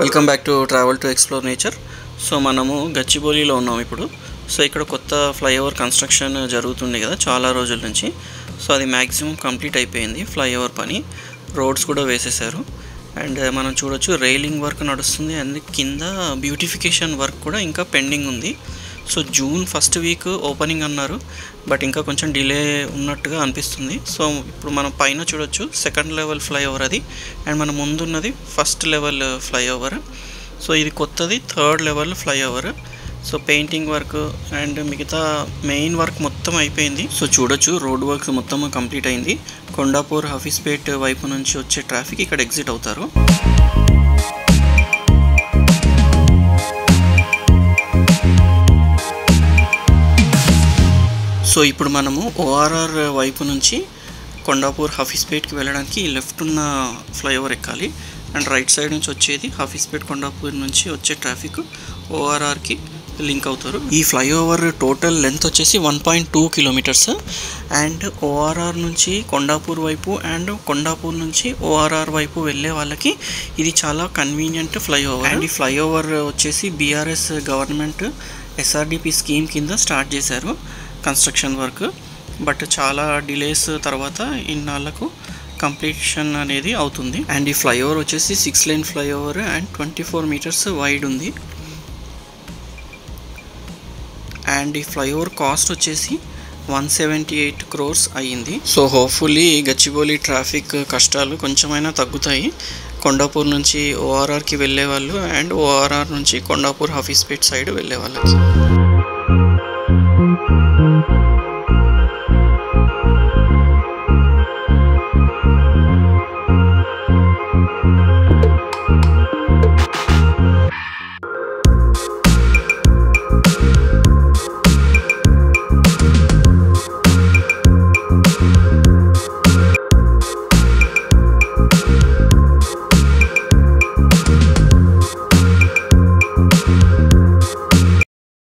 Welcome back to travel to explore nature. So మనము గచ్చిబౌలిలో ఉన్నాం ఇప్పుడు. సో ఇక్కడ కొత్త ఫ్లైఓవర్ కన్స్ట్రక్షన్ జరుగుతుంది కదా చాలా రోజుల నుంచి. సో అది మ్యాక్సిమం కంప్లీట్ అయిపోయింది ఫ్లైఓవర్ పని. రోడ్స్ కూడా వేసేసారు అండ్ మనం చూడొచ్చు రైలింగ్ వర్క్ నడుస్తుంది అండ్ కింద బ్యూటిఫికేషన్ వర్క్ కూడా ఇంకా పెండింగ్ ఉంది. So June first week opening అన్నారు, బట్ ఇంకా కొంచెం డిలే ఉన్నట్టుగా అనిపిస్తుంది. సో ఇప్పుడు మనం పైన చూడొచ్చు సెకండ్ లెవెల్ ఫ్లైఓవర్ అది, అండ్ మన ముందున్నది ఫస్ట్ లెవెల్ ఫ్లైఓవర్. సో ఇది కొత్తది third level flyover. So painting work and మిగతా మెయిన్ వర్క్ మొత్తం అయిపోయింది. సో చూడొచ్చు రోడ్ వర్క్స్ మొత్తం కంప్లీట్ అయింది. కొండాపూర్ హఫీస్పేట్ వైపు నుంచి వచ్చే ట్రాఫిక్ ఇక్కడ ఎగ్జిట్ అవుతారు. సో ఇప్పుడు మనము ఓఆర్ఆర్ వైపు నుంచి కొండాపూర్ హఫీస్పేట్కి వెళ్ళడానికి లెఫ్ట్ ఉన్న ఫ్లైఓవర్ ఎక్కాలి, అండ్ రైట్ సైడ్ నుంచి వచ్చేది హఫీస్పేట్ కొండాపూర్ నుంచి వచ్చే ట్రాఫిక్ ఓఆర్ఆర్కి లింక్ అవుతారు. ఈ ఫ్లైఓవర్ టోటల్ లెంత్ వచ్చేసి 1.2 కిలోమీటర్స్. అండ్ ఓఆర్ఆర్ నుంచి కొండాపూర్ వైపు అండ్ కొండాపూర్ నుంచి ఓఆర్ఆర్ వైపు వెళ్ళే వాళ్ళకి ఇది చాలా కన్వీనియంట్ ఫ్లైఓవర్. అండ్ ఈ ఫ్లైఓవర్ వచ్చేసి బీఆర్ఎస్ గవర్నమెంట్ ఎస్ఆర్డిపి స్కీమ్ కింద స్టార్ట్ చేశారు కన్స్ట్రక్షన్ వర్క్, బట్ చాలా డిలేస్ తర్వాత ఇన్నాళ్ళకు కంప్లీషన్ అనేది అవుతుంది. అండ్ ఈ ఫ్లైఓవర్ వచ్చేసి 6 lane flyover and 24 metres wide ఉంది. అండ్ ఈ ఫ్లైఓవర్ కాస్ట్ వచ్చేసి 178 crores అయ్యింది. సో హోప్ఫుల్లీ గచ్చిబౌలి ట్రాఫిక్ కష్టాలు కొంచెమైనా తగ్గుతాయి కొండాపూర్ నుంచి ఓఆర్ఆర్కి వెళ్ళే వాళ్ళు అండ్ ఓఆర్ఆర్ నుంచి కొండాపూర్ హఫీస్పేట్ సైడ్ వెళ్ళే వాళ్ళకి.